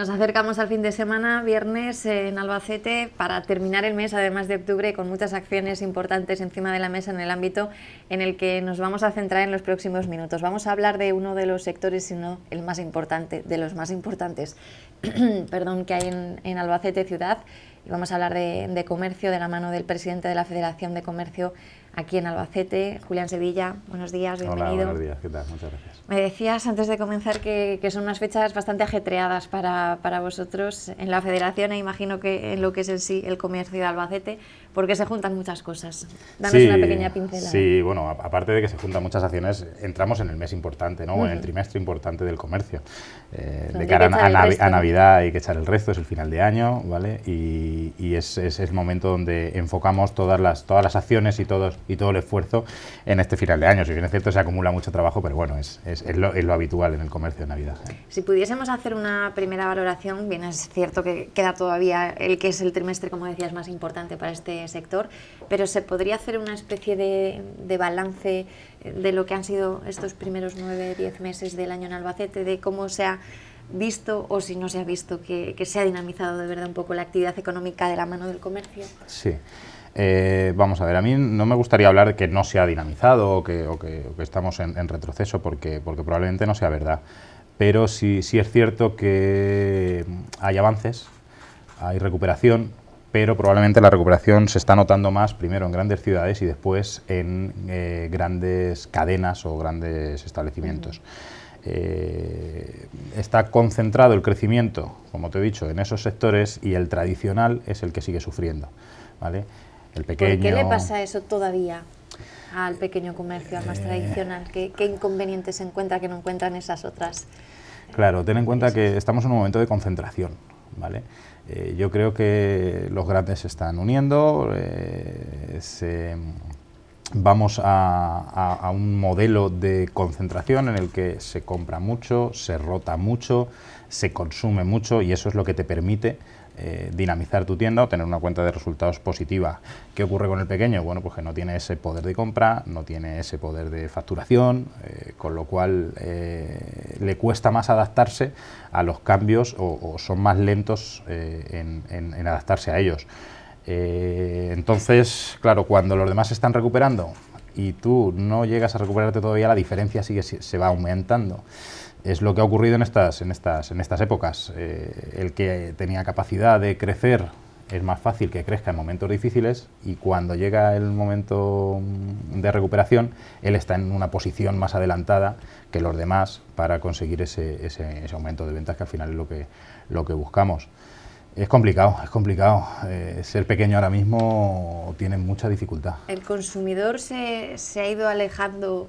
Nos acercamos al fin de semana, viernes en Albacete, para terminar el mes, además de octubre, con muchas acciones importantes encima de la mesa en el ámbito en el que nos vamos a centrar en los próximos minutos. Vamos a hablar de uno de los sectores, si no el más importante, de los más importantes perdón, que hay en Albacete ciudad, y vamos a hablar de comercio de la mano del presidente de la Federación de Comercio aquí en Albacete, Julián Sevilla. Buenos días, bienvenido. Hola, buenos días, ¿qué tal? Muchas gracias. Me decías antes de comenzar que son unas fechas bastante ajetreadas para vosotros en la Federación, e imagino que en lo que es en sí el comercio de Albacete, porque se juntan muchas cosas. Danos una pequeña pincelada. Sí, bueno, aparte de que se juntan muchas acciones, entramos en el mes importante, ¿no? En el trimestre importante del comercio. De cara a Navidad hay que echar el resto, es el final de año, ¿vale? Y es el momento donde enfocamos todas las acciones y todo el esfuerzo en este final de año. Si bien es cierto, se acumula mucho trabajo, pero bueno, es lo habitual en el comercio de Navidad. Si pudiésemos hacer una primera valoración, bien es cierto que queda todavía el que es el trimestre, como decías, más importante para este sector, pero ¿se podría hacer una especie de balance de lo que han sido estos primeros 9-10 meses del año en Albacete, de cómo se ha visto o si no se ha visto que se ha dinamizado de verdad un poco la actividad económica de la mano del comercio? Sí. Vamos a ver, a mí no me gustaría hablar de que no se ha dinamizado o que estamos en retroceso, porque probablemente no sea verdad, pero sí es cierto que hay avances, hay recuperación, pero probablemente la recuperación se está notando más primero en grandes ciudades y después en grandes cadenas o grandes establecimientos. Está concentrado el crecimiento, como te he dicho, en esos sectores, y el tradicional es el que sigue sufriendo, ¿vale? El pequeño... ¿Por qué le pasa eso todavía al pequeño comercio, al más tradicional? ¿Qué inconvenientes se encuentra que no encuentran esas otras? Claro, ten en cuenta que estamos en un momento de concentración, ¿vale? Yo creo que los grandes se están uniendo, vamos a un modelo de concentración en el que se compra mucho, se rota mucho, se consume mucho, y eso es lo que te permite dinamizar tu tienda o tener una cuenta de resultados positiva. ¿Qué ocurre con el pequeño? Bueno, pues que no tiene ese poder de compra, no tiene ese poder de facturación, con lo cual le cuesta más adaptarse a los cambios o son más lentos en adaptarse a ellos. Entonces, claro, cuando los demás se están recuperando y tú no llegas a recuperarte todavía, la diferencia se va aumentando. Es lo que ha ocurrido en estas épocas. El que tenía capacidad de crecer es más fácil que crezca en momentos difíciles, y cuando llega el momento de recuperación, él está en una posición más adelantada que los demás para conseguir ese aumento de ventas, que al final es lo que buscamos. Es complicado. Ser pequeño ahora mismo tiene mucha dificultad. ¿El consumidor se ha ido alejando,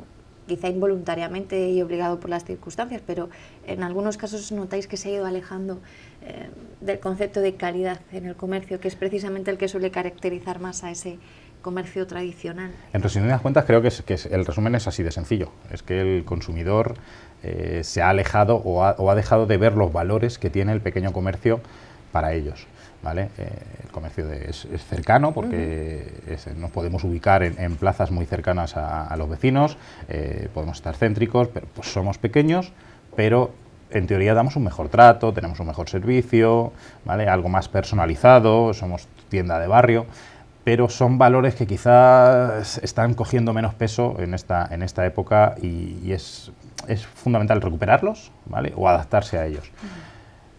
quizá involuntariamente y obligado por las circunstancias, pero en algunos casos notáis que se ha ido alejando del concepto de calidad en el comercio, que es precisamente el que suele caracterizar más a ese comercio tradicional? En resumidas cuentas, creo que el resumen es así de sencillo. Es que el consumidor se ha alejado o ha dejado de ver los valores que tiene el pequeño comercio para ellos, ¿vale? El comercio es cercano, porque nos podemos ubicar en plazas muy cercanas a los vecinos, podemos estar céntricos, pero pues somos pequeños, pero en teoría damos un mejor trato, tenemos un mejor servicio, ¿vale? Algo más personalizado, somos tienda de barrio, pero son valores que quizás están cogiendo menos peso en esta época, y es fundamental recuperarlos, ¿vale? O adaptarse a ellos.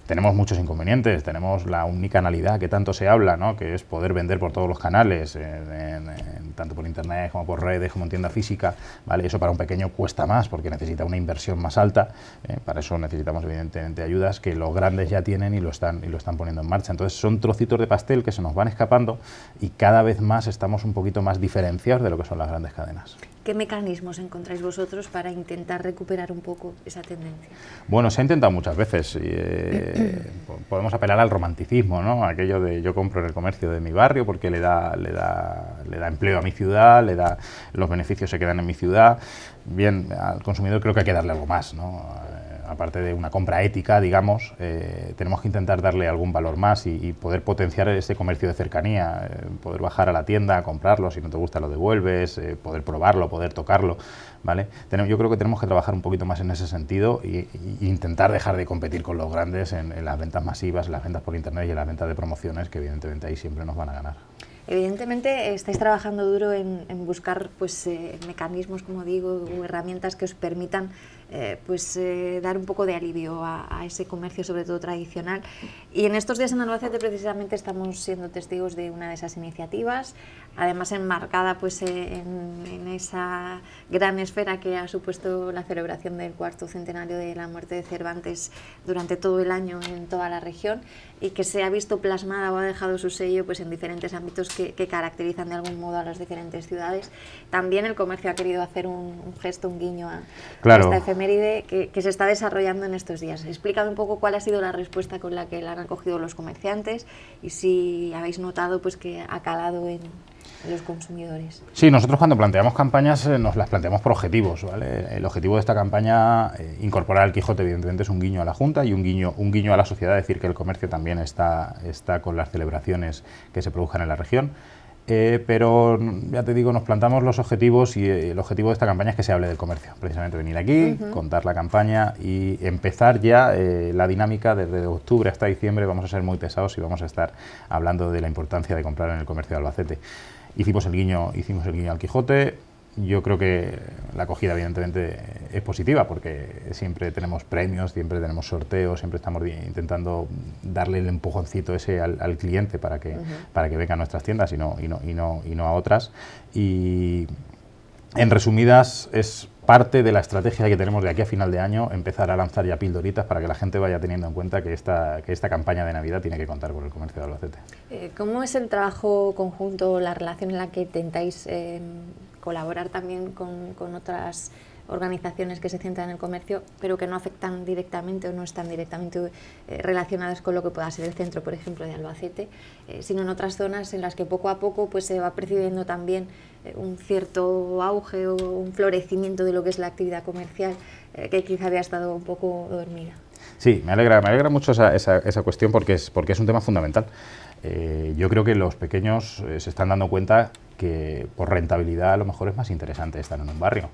Tenemos muchos inconvenientes, tenemos la unicanalidad que tanto se habla, ¿no? Que es poder vender por todos los canales, tanto por internet como por redes, como en tienda física, ¿vale? Eso para un pequeño cuesta más, porque necesita una inversión más alta, para eso necesitamos evidentemente ayudas que los grandes ya tienen y lo están poniendo en marcha. Entonces son trocitos de pastel que se nos van escapando, y cada vez más estamos un poquito más diferenciados de lo que son las grandes cadenas. ¿Qué mecanismos encontráis vosotros para intentar recuperar un poco esa tendencia? Bueno, se ha intentado muchas veces. Podemos apelar al romanticismo, ¿no? Aquello de yo compro en el comercio de mi barrio porque le da empleo a mi ciudad, los beneficios se quedan en mi ciudad. Bien, al consumidor creo que hay que darle algo más, ¿no? aparte de una compra ética, digamos, tenemos que intentar darle algún valor más y poder potenciar ese comercio de cercanía, poder bajar a la tienda, comprarlo, si no te gusta lo devuelves, poder probarlo, poder tocarlo, ¿vale? Yo creo que tenemos que trabajar un poquito más en ese sentido e intentar dejar de competir con los grandes en las ventas masivas, en las ventas por internet y en las ventas de promociones, que evidentemente ahí siempre nos van a ganar. Evidentemente estáis trabajando duro en buscar pues, mecanismos, como digo, o herramientas que os permitan dar un poco de alivio a ese comercio, sobre todo tradicional. Y en estos días en Albacete precisamente estamos siendo testigos de una de esas iniciativas, además enmarcada pues, en esa gran esfera que ha supuesto la celebración del 4º centenario de la muerte de Cervantes durante todo el año en toda la región, y que se ha visto plasmada o ha dejado su sello pues, en diferentes ámbitos que caracterizan de algún modo a las diferentes ciudades. También el comercio ha querido hacer un gesto, un guiño a esta efeméride que se está desarrollando en estos días. Explícame un poco cuál ha sido la respuesta con la que la han acogido los comerciantes y si habéis notado pues, que ha calado en los consumidores. Sí, nosotros cuando planteamos campañas nos las planteamos por objetivos, ¿vale? El objetivo de esta campaña, incorporar el Quijote, evidentemente es un guiño a la Junta y un guiño a la sociedad, decir que el comercio también está con las celebraciones que se produzcan en la región. Pero ya te digo, nos plantamos los objetivos y el objetivo de esta campaña es que se hable del comercio, precisamente venir aquí, contar la campaña y empezar ya la dinámica desde octubre hasta diciembre. Vamos a ser muy pesados y vamos a estar hablando de la importancia de comprar en el comercio de Albacete. Hicimos el guiño al Quijote. Yo creo que la acogida evidentemente es positiva porque siempre tenemos premios, siempre tenemos sorteos, siempre estamos intentando darle el empujoncito ese al cliente para que venga a nuestras tiendas y no a otras. Y en resumidas, es parte de la estrategia que tenemos de aquí a final de año, empezar a lanzar ya pildoritas para que la gente vaya teniendo en cuenta que esta campaña de Navidad tiene que contar con el comercio de Albacete. ¿Cómo es el trabajo conjunto, la relación en la que intentáis colaborar también con otras organizaciones que se centran en el comercio, pero que no afectan directamente o no están directamente relacionadas con lo que pueda ser el centro, por ejemplo, de Albacete, sino en otras zonas en las que poco a poco pues, se va percibiendo también un cierto auge o un florecimiento de lo que es la actividad comercial, que quizá había estado un poco dormida? Sí, me alegra mucho esa cuestión porque es un tema fundamental. Yo creo que los pequeños se están dando cuenta que por rentabilidad a lo mejor es más interesante estar en un barrio.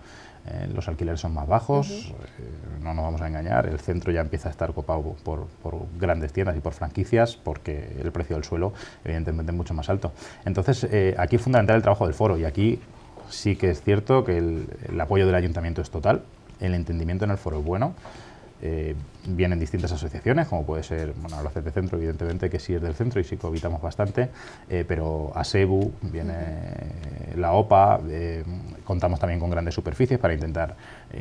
Los alquileres son más bajos, no nos vamos a engañar, el centro ya empieza a estar copado por grandes tiendas y por franquicias porque el precio del suelo evidentemente es mucho más alto. Entonces aquí es fundamental el trabajo del foro y aquí sí que es cierto que el apoyo del ayuntamiento es total, el entendimiento en el foro es bueno. Vienen distintas asociaciones, como puede ser Albacete Centro, evidentemente, que sí es del centro y sí cohabitamos bastante, pero ASEBU, viene la OPA, contamos también con grandes superficies para intentar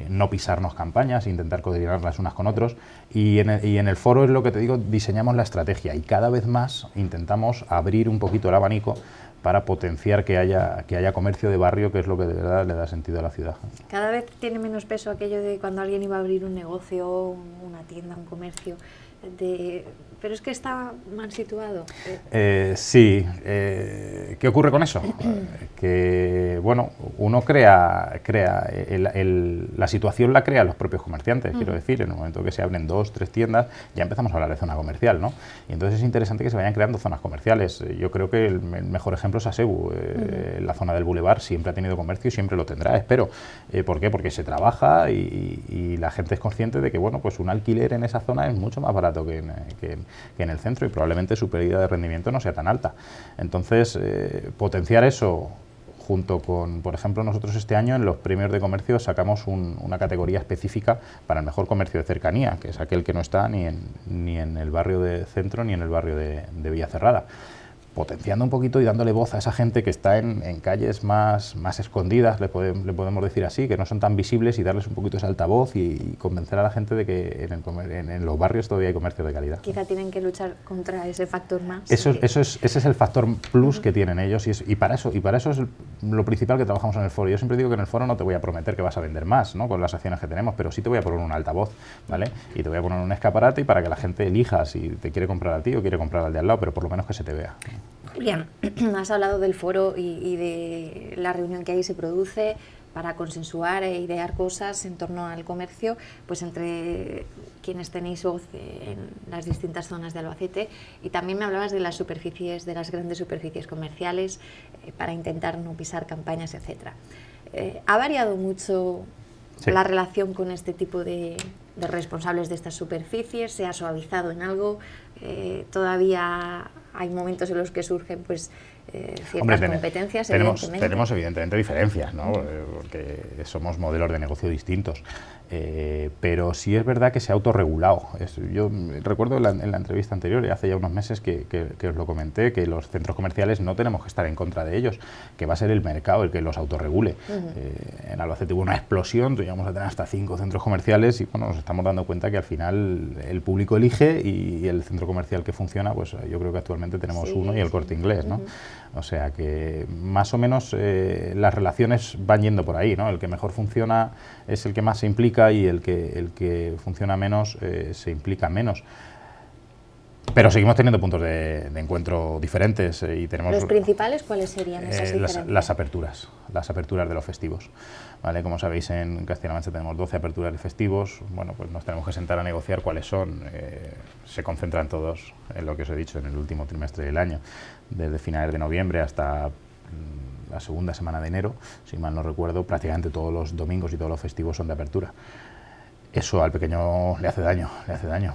no pisarnos campañas, intentar coordinarlas unas con otros, y en el foro es lo que te digo, diseñamos la estrategia y cada vez más intentamos abrir un poquito el abanico para potenciar que haya comercio de barrio, que es lo que de verdad le da sentido a la ciudad. Cada vez tiene menos peso aquello de cuando alguien iba a abrir un negocio, una tienda, un comercio, pero es que está mal situado. Sí. ¿Qué ocurre con eso? Que, bueno, uno crea la situación la crean los propios comerciantes, quiero decir, en el momento que se abren 2, 3 tiendas, ya empezamos a hablar de zona comercial, ¿no? Y entonces es interesante que se vayan creando zonas comerciales. Yo creo que el mejor ejemplo es ASEBU. La zona del Boulevard siempre ha tenido comercio y siempre lo tendrá, espero. ¿Por qué? Porque se trabaja y la gente es consciente de que, bueno, pues un alquiler en esa zona es mucho más barato que en el centro y probablemente su pérdida de rendimiento no sea tan alta. Entonces, potenciar eso junto con, por ejemplo, nosotros este año en los premios de comercio sacamos una categoría específica para el mejor comercio de cercanía, que es aquel que no está ni en el barrio de centro ni en el barrio de Villacerrada. Potenciando un poquito y dándole voz a esa gente que está en calles más escondidas, le podemos decir así, que no son tan visibles, y darles un poquito ese altavoz y convencer a la gente de que en los barrios todavía hay comercio de calidad. Quizá tienen que luchar contra ese factor más. Ese es el factor plus que tienen ellos y para eso es lo principal que trabajamos en el foro. Yo siempre digo que en el foro no te voy a prometer que vas a vender más, ¿no?, con las acciones que tenemos, pero sí te voy a poner un altavoz, ¿vale? Y te voy a poner un escaparate y para que la gente elija si te quiere comprar a ti o quiere comprar al de al lado, pero por lo menos que se te vea. Julián, has hablado del foro y de la reunión que ahí se produce. para consensuar e idear cosas en torno al comercio, pues entre quienes tenéis voz en las distintas zonas de Albacete. Y también me hablabas de las superficies, de las grandes superficies comerciales, para intentar no pisar campañas, etcétera. ¿Ha variado mucho la relación con este tipo de responsables de estas superficies? ¿Se ha suavizado en algo? ¿Todavía hay momentos en los que surgen pues ciertas competencias? Tenemos evidentemente diferencias, ¿no? Porque somos modelos de negocio distintos. Pero sí es verdad que se ha autorregulado. Yo recuerdo en la entrevista anterior, hace ya unos meses que os lo comenté, que los centros comerciales no tenemos que estar en contra de ellos, que va a ser el mercado el que los autorregule. En Albacete hubo una explosión, íbamos a tener hasta 5 centros comerciales y bueno, nos estamos dando cuenta que al final el público elige y el centro comercial que funciona, pues yo creo que actualmente tenemos uno y el Corte Inglés, ¿no? O sea que más o menos las relaciones van yendo por ahí, ¿no? El que mejor funciona es el que más se implica y el que funciona menos se implica menos. Pero seguimos teniendo puntos de encuentro diferentes y tenemos... ¿Los principales cuáles serían esas diferencias? Las aperturas de los festivos. ¿Vale? Como sabéis, en Castilla-La Mancha tenemos 12 aperturas de festivos. Bueno, pues nos tenemos que sentar a negociar cuáles son. Se concentran todos en lo que os he dicho, en el último trimestre del año, desde finales de noviembre hasta la segunda semana de enero, si mal no recuerdo, prácticamente todos los domingos y todos los festivos son de apertura. Eso al pequeño le hace daño,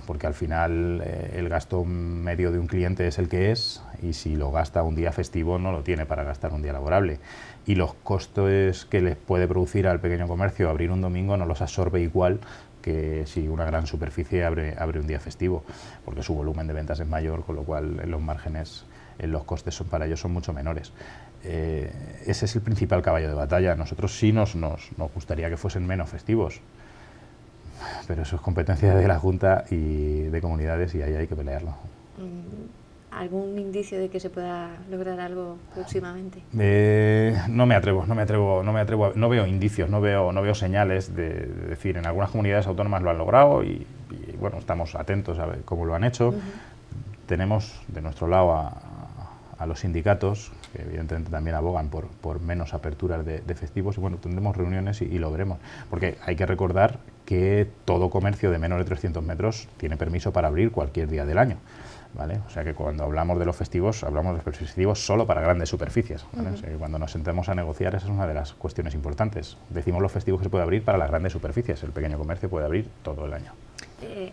porque al final el gasto medio de un cliente es el que es, y si lo gasta un día festivo no lo tiene para gastar un día laborable. Y los costos que les puede producir al pequeño comercio abrir un domingo no los absorbe igual que si una gran superficie abre un día festivo, porque su volumen de ventas es mayor, con lo cual los márgenes, los costes para ellos son mucho menores. Ese es el principal caballo de batalla. Nosotros sí nos gustaría que fuesen menos festivos, pero eso es competencia de la Junta y de comunidades y ahí hay que pelearlo. ¿Algún indicio de que se pueda lograr algo próximamente? No me atrevo, no veo indicios, no veo señales de decir, en algunas comunidades autónomas lo han logrado y bueno, estamos atentos a ver cómo lo han hecho. Tenemos de nuestro lado a los sindicatos, que evidentemente también abogan por menos aperturas de festivos, y bueno, tendremos reuniones y lo veremos, porque hay que recordar que todo comercio de menos de 300 metros tiene permiso para abrir cualquier día del año, ¿vale? O sea que cuando hablamos de los festivos, hablamos de los festivos solo para grandes superficies, ¿vale? O sea que cuando nos sentemos a negociar, esa es una de las cuestiones importantes. Decimos los festivos que se puede abrir para las grandes superficies, el pequeño comercio puede abrir todo el año.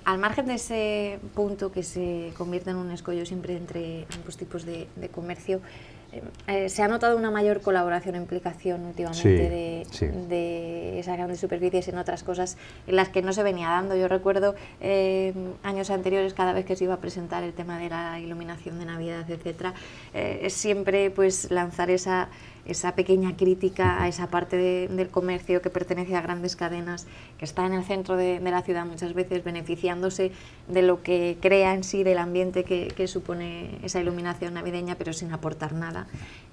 Al margen de ese punto que se convierte en un escollo siempre entre ambos tipos de comercio, ¿se ha notado una mayor colaboración o implicación últimamente de esas grandes superficies en otras cosas en las que no se venía dando? Yo recuerdo años anteriores, cada vez que se iba a presentar el tema de la iluminación de Navidad, etcétera, siempre pues lanzar esa pequeña crítica a esa parte del comercio que pertenece a grandes cadenas, que está en el centro de la ciudad muchas veces, beneficiándose de lo que crea en sí, del ambiente que supone esa iluminación navideña, pero sin aportar nada.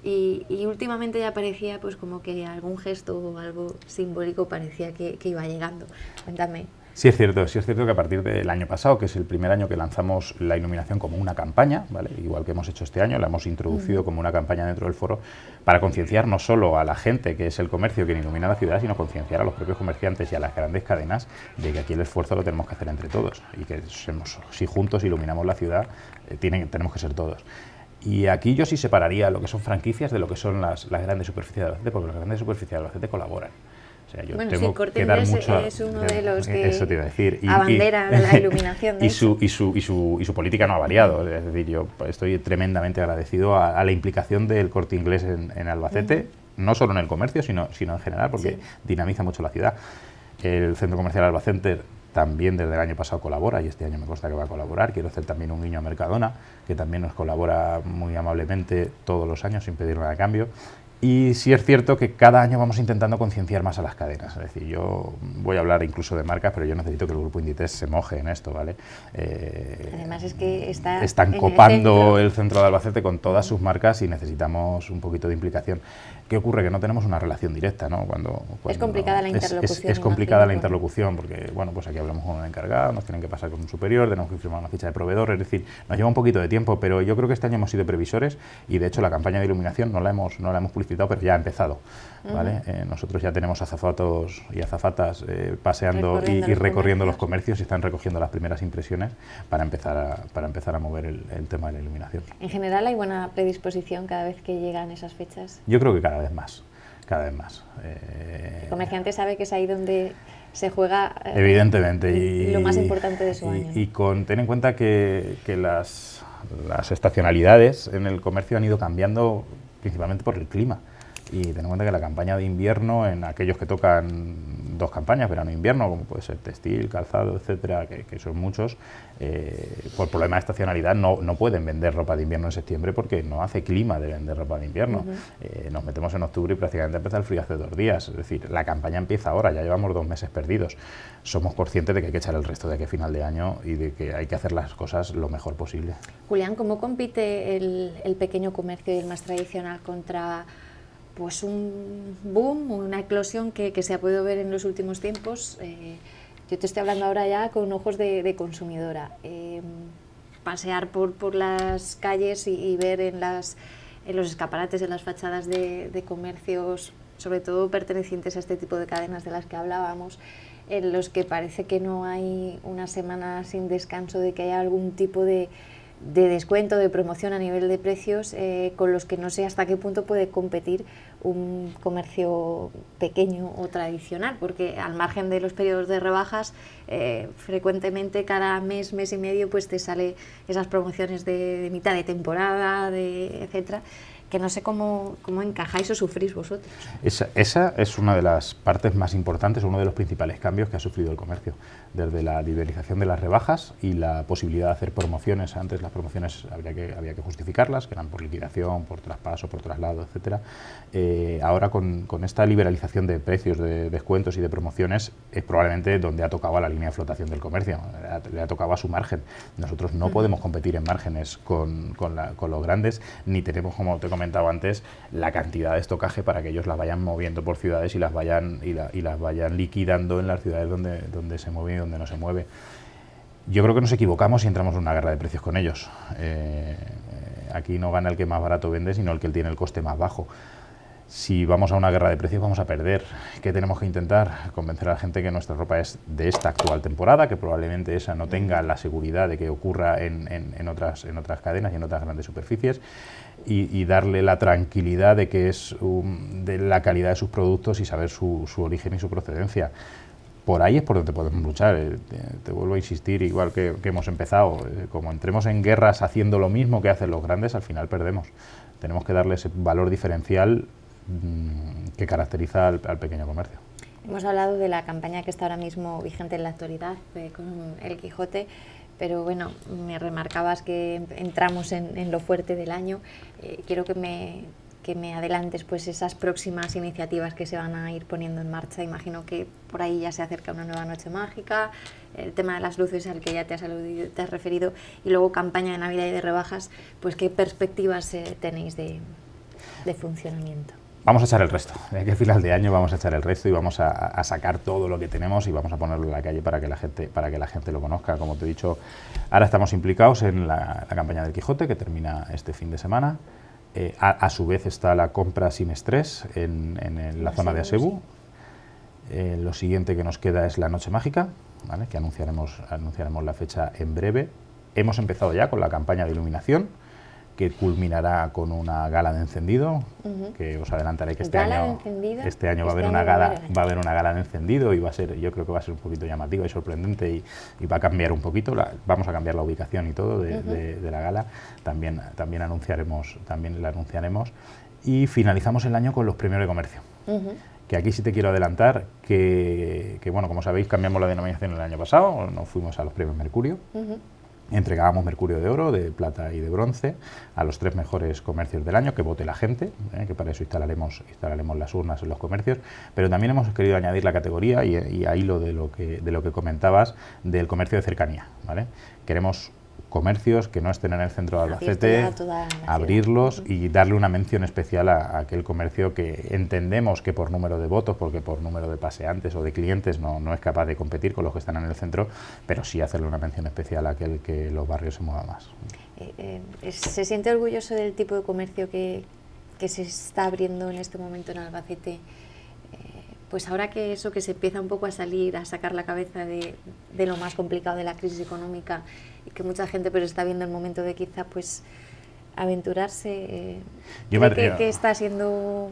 Y últimamente ya parecía pues como que algún gesto o algo simbólico parecía que iba llegando. Cuéntame. Sí es cierto que a partir del año pasado, que es el primer año que lanzamos la iluminación como una campaña, ¿vale? Igual que hemos hecho este año, la hemos introducido como una campaña dentro del foro para concienciar no solo a la gente, que es el comercio quien ilumina la ciudad, sino concienciar a los propios comerciantes y a las grandes cadenas de que aquí el esfuerzo lo tenemos que hacer entre todos y que si juntos iluminamos la ciudad, tenemos que ser todos. Y aquí yo sí separaría lo que son franquicias de lo que son las grandes superficies de Albacete, porque las grandes superficies de Albacete colaboran. O sea, yo tengo Corte que dar Inglés mucho, es uno de los que eso te iba a decir. abandera de la iluminación. Y su política no ha variado. Es decir, yo estoy tremendamente agradecido a la implicación del Corte Inglés en Albacete, no solo en el comercio, sino en general, porque dinamiza mucho la ciudad. El Centro Comercial Albacete también desde el año pasado colabora y este año me consta que va a colaborar. Quiero hacer también un guiño a Mercadona, que también nos colabora muy amablemente todos los años sin pedir nada a cambio. Y sí es cierto que cada año vamos intentando concienciar más a las cadenas. Es decir, yo voy a hablar incluso de marcas, pero yo necesito que el Grupo Inditex se moje en esto, ¿vale? Además es que están copando el centro de Albacete con todas sus marcas y necesitamos un poquito de implicación. ¿Qué ocurre? Que no tenemos una relación directa, ¿no? Cuando es complicada la interlocución. Es complicada la interlocución porque, bueno, pues aquí hablamos con un encargado, nos tienen que pasar con un superior, tenemos que firmar una ficha de proveedor, es decir, nos lleva un poquito de tiempo, pero yo creo que este año hemos sido previsores y de hecho la campaña de iluminación no la hemos publicitado explicitado, pero ya ha empezado. ¿Vale? Nosotros ya tenemos azafatos y azafatas paseando y recorriendo los comercios y están recogiendo las primeras impresiones para empezar a mover el tema de la iluminación. ¿En general hay buena predisposición cada vez que llegan esas fechas? Yo creo que cada vez más. El comerciante sabe que es ahí donde se juega evidentemente lo más importante de su año. Ten en cuenta que las estacionalidades en el comercio han ido cambiando principalmente por el clima. Y ten en cuenta que la campaña de invierno, en aquellos que tocan 2 campañas, verano-invierno, como puede ser textil, calzado, etcétera, que son muchos, por problema de estacionalidad no pueden vender ropa de invierno en septiembre porque no hace clima de vender ropa de invierno. Nos metemos en octubre y prácticamente empieza el frío hace 2 días. Es decir, la campaña empieza ahora, ya llevamos 2 meses perdidos. Somos conscientes de que hay que echar el resto de aquí a final de año y de que hay que hacer las cosas lo mejor posible. Julián, ¿cómo compite el pequeño comercio y el más tradicional contra pues un boom, una eclosión que se ha podido ver en los últimos tiempos? Yo te estoy hablando ahora ya con ojos de consumidora. Pasear por las calles y ver en los escaparates, en las fachadas de comercios, sobre todo pertenecientes a este tipo de cadenas de las que hablábamos, en los que parece que no hay una semana sin descanso, de que haya algún tipo de descuento, de promoción a nivel de precios, con los que no sé hasta qué punto puede competir un comercio pequeño o tradicional, porque al margen de los periodos de rebajas, frecuentemente cada mes y medio pues te sale esas promociones de mitad de temporada, etcétera, que no sé cómo encajáis o sufrís vosotros. Esa es una de las partes más importantes, uno de los principales cambios que ha sufrido el comercio, desde la liberalización de las rebajas y la posibilidad de hacer promociones. Antes las promociones había que justificarlas, que eran por liquidación, por traspaso, por traslado, etcétera. Ahora con esta liberalización de precios, de descuentos y de promociones, es probablemente donde ha tocado a la línea de flotación del comercio, le ha tocado a su margen. Nosotros no podemos competir en márgenes con los grandes, ni tenemos, como te comentaba antes, la cantidad de estocaje para que ellos las vayan moviendo por ciudades y las vayan liquidando en las ciudades donde se mueve y donde no se mueve. Yo creo que nos equivocamos si entramos en una guerra de precios con ellos. Aquí no gana el que más barato vende, sino el que tiene el coste más bajo. Si vamos a una guerra de precios vamos a perder. ¿Qué tenemos que intentar? Convencer a la gente que nuestra ropa es de esta actual temporada, que probablemente esa no tenga la seguridad de que ocurra en otras cadenas y en otras grandes superficies, y darle la tranquilidad de que es de la calidad de sus productos y saber su origen y su procedencia. Por ahí es por donde podemos luchar. Te vuelvo a insistir, igual que hemos empezado, como entremos en guerras haciendo lo mismo que hacen los grandes, al final perdemos. Tenemos que darle ese valor diferencial que caracteriza al pequeño comercio. Hemos hablado de la campaña que está ahora mismo vigente en la actualidad con El Quijote, pero bueno, me remarcabas que entramos en lo fuerte del año. Quiero que me adelantes pues esas próximas iniciativas que se van a ir poniendo en marcha. Imagino que por ahí ya se acerca una nueva noche mágica, el tema de las luces al que ya te has referido, y luego campaña de Navidad y de rebajas. Pues ¿qué perspectivas tenéis de funcionamiento? Vamos a echar el resto. De aquí a final de año vamos a echar el resto y vamos a sacar todo lo que tenemos y vamos a ponerlo en la calle para que la gente lo conozca. Como te he dicho, ahora estamos implicados en la campaña del Quijote, que termina este fin de semana. A su vez está la compra sin estrés en la zona de Asebu. Lo siguiente que nos queda es la Noche Mágica, ¿vale? Que anunciaremos la fecha en breve. Hemos empezado ya con la campaña de iluminación, que culminará con una gala de encendido, que os adelantaré que este año va a haber una gala de encendido, y yo creo que va a ser un poquito llamativa y sorprendente, y va a cambiar un poquito, vamos a cambiar la ubicación y todo de la gala. También la anunciaremos, y finalizamos el año con los premios de comercio. Que aquí sí te quiero adelantar que bueno, como sabéis, cambiamos la denominación el año pasado, nos fuimos a los premios Mercurio. Entregábamos Mercurio de oro, de plata y de bronce a los 3 mejores comercios del año, que vote la gente, que para eso instalaremos las urnas en los comercios, pero también hemos querido añadir la categoría, y a hilo de lo que comentabas, del comercio de cercanía, ¿vale? Queremos comercios que no estén en el centro de Albacete, abrirlos y darle una mención especial a aquel comercio que entendemos que por número de votos, porque por número de paseantes o de clientes no es capaz de competir con los que están en el centro, pero sí hacerle una mención especial a aquel que los barrios se muevan más. ¿Se siente orgulloso del tipo de comercio que que se está abriendo en este momento en Albacete, pues ahora que eso, que se empieza un poco a salir, a sacar la cabeza de lo más complicado de la crisis económica, y que mucha gente pues está viendo el momento de quizá pues aventurarse, que está siendo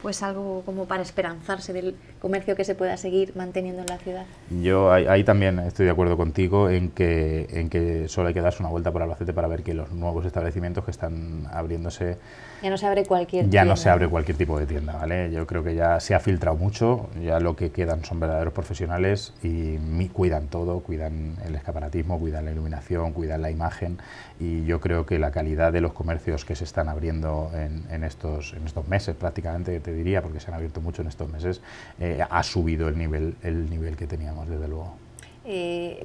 pues algo como para esperanzarse del comercio que se pueda seguir manteniendo en la ciudad. Yo ahí también estoy de acuerdo contigo en que solo hay que darse una vuelta por Albacete para ver que los nuevos establecimientos que están abriéndose ya no se abre cualquier tienda. No se abre cualquier tipo de tienda, ¿vale? Yo creo que ya se ha filtrado mucho, ya lo que quedan son verdaderos profesionales y cuidan todo, cuidan el escaparatismo, cuidan la iluminación, cuidan la imagen, y yo creo que la calidad de los comercios que se están abriendo en estos meses prácticamente, te diría, porque se han abierto mucho en estos meses, ha subido el nivel que teníamos, desde luego.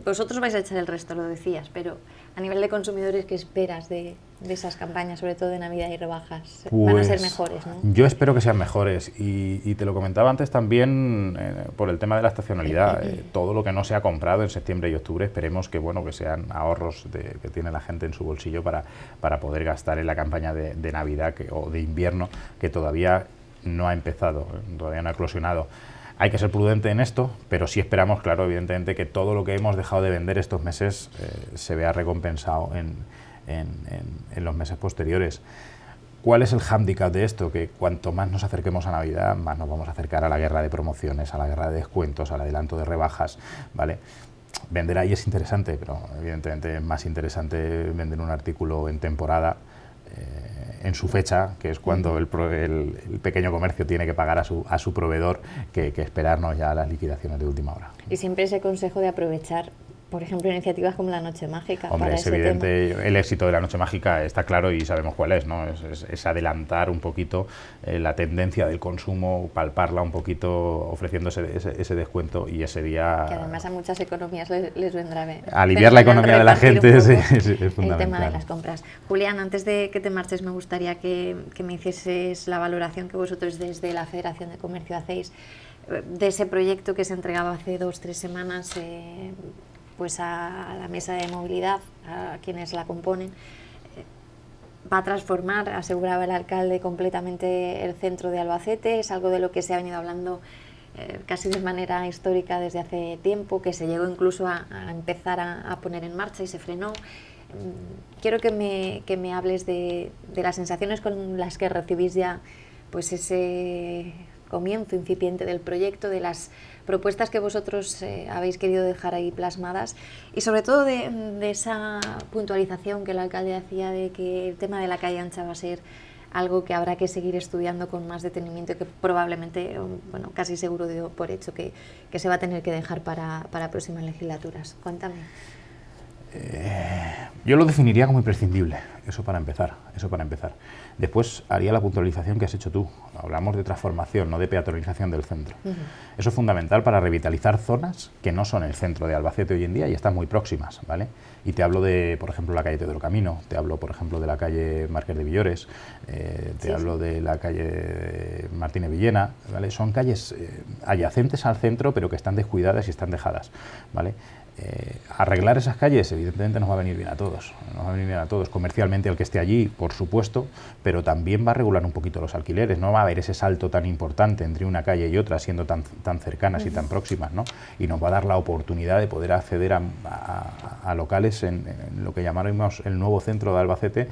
Vosotros vais a echar el resto, lo decías, pero a nivel de consumidores, ¿qué esperas de esas campañas, sobre todo de Navidad y rebajas? Van a ser mejores, ¿no? Yo espero que sean mejores, y te lo comentaba antes también por el tema de la estacionalidad. Todo lo que no se ha comprado en septiembre y octubre, esperemos que sean ahorros que tiene la gente en su bolsillo para poder gastar en la campaña de Navidad o de invierno, que todavía no ha empezado, todavía no ha eclosionado. Hay que ser prudente en esto, pero sí esperamos, claro, evidentemente, que todo lo que hemos dejado de vender estos meses se vea recompensado en los meses posteriores. ¿Cuál es el hándicap de esto? Que cuanto más nos acerquemos a Navidad, más nos vamos a acercar a la guerra de promociones, a la guerra de descuentos, al adelanto de rebajas, ¿vale? Vender ahí es interesante, pero evidentemente es más interesante vender un artículo en temporada, en su fecha, que es cuando el pequeño comercio tiene que pagar a su proveedor, que esperarnos ya a las liquidaciones de última hora. Y siempre ese consejo de aprovechar, por ejemplo, iniciativas como la Noche Mágica. Hombre, para es evidente, el éxito de la Noche Mágica está claro y sabemos cuál es, ¿no? Es adelantar un poquito la tendencia del consumo, palparla un poquito, ofreciendo ese descuento, y ese día... Que además a muchas economías les vendrá bien. Aliviar la economía de la gente es fundamental. El tema de las compras. Julián, antes de que te marches, me gustaría que me hicieses la valoración que vosotros desde la Federación de Comercio hacéis de ese proyecto que se entregaba hace 2-3 semanas pues a la mesa de movilidad, a quienes la componen. Va a transformar, aseguraba el alcalde, completamente el centro de Albacete. Es algo de lo que se ha venido hablando casi de manera histórica desde hace tiempo, que se llegó incluso a empezar a poner en marcha y se frenó. Quiero que me hables de las sensaciones con las que recibís ya pues ese comienzo incipiente del proyecto, de las propuestas que vosotros habéis querido dejar ahí plasmadas, y sobre todo de esa puntualización que el alcalde hacía de que el tema de la calle ancha va a ser algo que habrá que seguir estudiando con más detenimiento y que probablemente, bueno, casi seguro doy por hecho que se va a tener que dejar para próximas legislaturas. Cuéntame. Yo lo definiría como imprescindible, eso para empezar. Después haría la puntualización que has hecho tú. Hablamos de transformación, no de peatonalización del centro. Eso es fundamental para revitalizar zonas que no son el centro de Albacete hoy en día y están muy próximas, ¿vale? Y te hablo de, por ejemplo, la calle Pedro Camino, te hablo, por ejemplo, de la calle Márquez de Villores, hablo de la calle Martínez Villena, ¿vale? Son calles adyacentes al centro, pero que están descuidadas y están dejadas, ¿vale? Arreglar esas calles evidentemente nos va a venir bien a todos, comercialmente al que esté allí, por supuesto, pero también va a regular un poquito los alquileres. No va a haber ese salto tan importante entre una calle y otra, siendo tan cercanas y tan próximas, ¿no? Y nos va a dar la oportunidad de poder acceder a locales en lo que llamaremos el nuevo centro de Albacete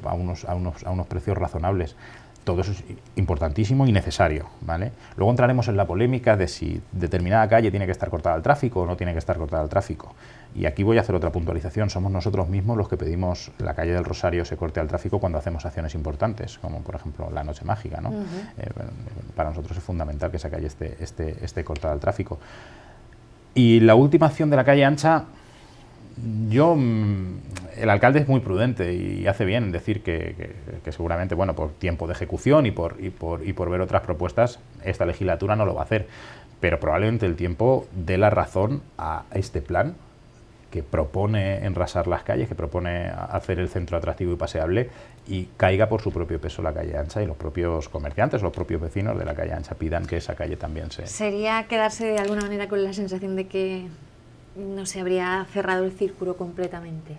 a unos precios razonables. Todo eso es importantísimo y necesario, ¿vale? Luego entraremos en la polémica de si determinada calle tiene que estar cortada al tráfico o no tiene que estar cortada al tráfico. Y aquí voy a hacer otra puntualización. Somos nosotros mismos los que pedimos la calle del Rosario se corte al tráfico cuando hacemos acciones importantes, como por ejemplo la Noche Mágica, ¿no? Para nosotros es fundamental que esa calle esté cortada al tráfico. Y la última acción de la calle ancha, el alcalde es muy prudente y hace bien en decir que seguramente, bueno, por tiempo de ejecución y por ver otras propuestas, esta legislatura no lo va a hacer, pero probablemente el tiempo dé la razón a este plan que propone enrasar las calles, que propone hacer el centro atractivo y paseable, y caiga por su propio peso la calle ancha, y los propios comerciantes, los propios vecinos de la calle ancha pidan que esa calle también se... ¿Sería quedarse de alguna manera con la sensación de que no se habría cerrado el círculo completamente?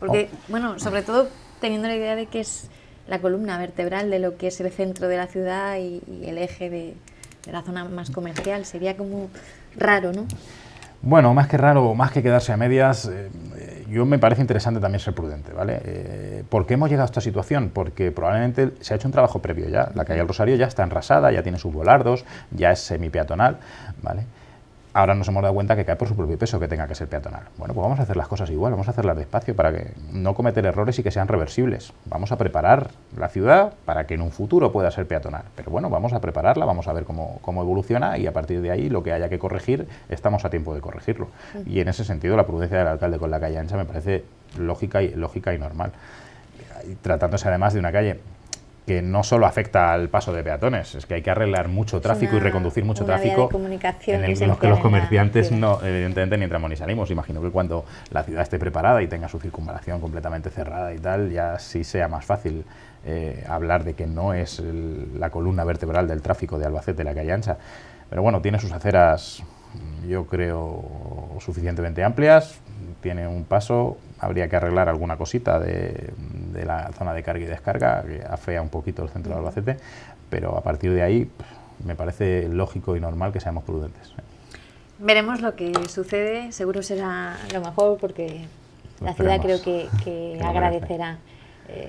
Porque, bueno, sobre todo teniendo la idea de que es la columna vertebral de lo que es el centro de la ciudad y el eje de la zona más comercial. Sería como raro, ¿no? Bueno, más que raro, más que quedarse a medias, yo me parece interesante también ser prudente, ¿vale? ¿Por qué hemos llegado a esta situación? Porque probablemente se ha hecho un trabajo previo ya. La calle del Rosario ya está enrasada, ya tiene sus volardos, ya es semipeatonal, ¿vale? Ahora nos hemos dado cuenta que cae por su propio peso que tenga que ser peatonal. Bueno, pues vamos a hacer las cosas igual, vamos a hacerlas despacio para que no cometer errores y que sean reversibles. Vamos a preparar la ciudad para que en un futuro pueda ser peatonal. Pero bueno, vamos a prepararla, vamos a ver cómo evoluciona y a partir de ahí lo que haya que corregir, estamos a tiempo de corregirlo. Y en ese sentido la prudencia del alcalde con la calle ancha me parece lógica y normal. Y tratándose además de una calle que no solo afecta al paso de peatones, es que hay que arreglar mucho tráfico y reconducir mucho tráfico en los que los comerciantes no, evidentemente ni entramos ni salimos. Imagino que cuando la ciudad esté preparada y tenga su circunvalación completamente cerrada y tal, ya sí sea más fácil hablar de que no es la columna vertebral del tráfico de Albacete la calle ancha. Pero bueno, tiene sus aceras, yo creo, suficientemente amplias, tiene un paso, habría que arreglar alguna cosita de la zona de carga y descarga, que afea un poquito el centro de Albacete, pero a partir de ahí me parece lógico y normal que seamos prudentes. Veremos lo que sucede, seguro será lo mejor porque la ciudad creo que agradecerá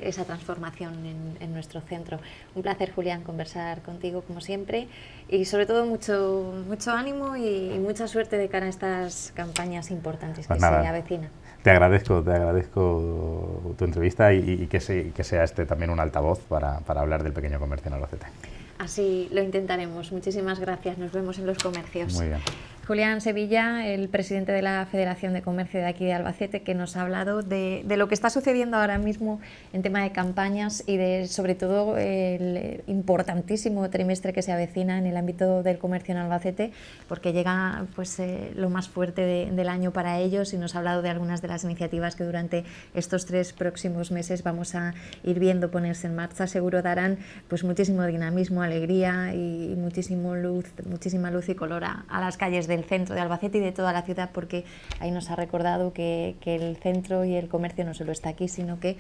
esa transformación en nuestro centro. Un placer, Julián, conversar contigo como siempre y sobre todo mucho ánimo y mucha suerte de cara a estas campañas importantes que se avecinan. Te agradezco tu entrevista y que sea este también un altavoz para hablar del pequeño comercio en Albacete. Así lo intentaremos. Muchísimas gracias. Nos vemos en los comercios. Muy bien. Julián Sevilla, el presidente de la Federación de Comercio de aquí de Albacete, que nos ha hablado de lo que está sucediendo ahora mismo en tema de campañas y de, sobre todo, el importantísimo trimestre que se avecina en el ámbito del comercio en Albacete, porque llega pues lo más fuerte del año para ellos, y nos ha hablado de algunas de las iniciativas que durante estos 3 próximos meses vamos a ir viendo ponerse en marcha. Seguro darán pues muchísimo dinamismo, alegría y muchísima luz y color a las calles del centro de Albacete y de toda la ciudad, porque ahí nos ha recordado que el centro y el comercio no solo está aquí, sino que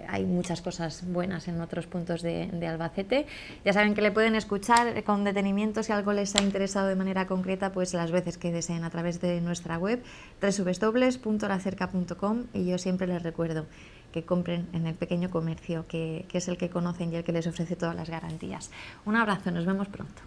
hay muchas cosas buenas en otros puntos de Albacete. Ya saben que le pueden escuchar con detenimiento si algo les ha interesado de manera concreta, pues las veces que deseen a través de nuestra web www.lacerca.com, y yo siempre les recuerdo que compren en el pequeño comercio, que es el que conocen y el que les ofrece todas las garantías. Un abrazo, nos vemos pronto.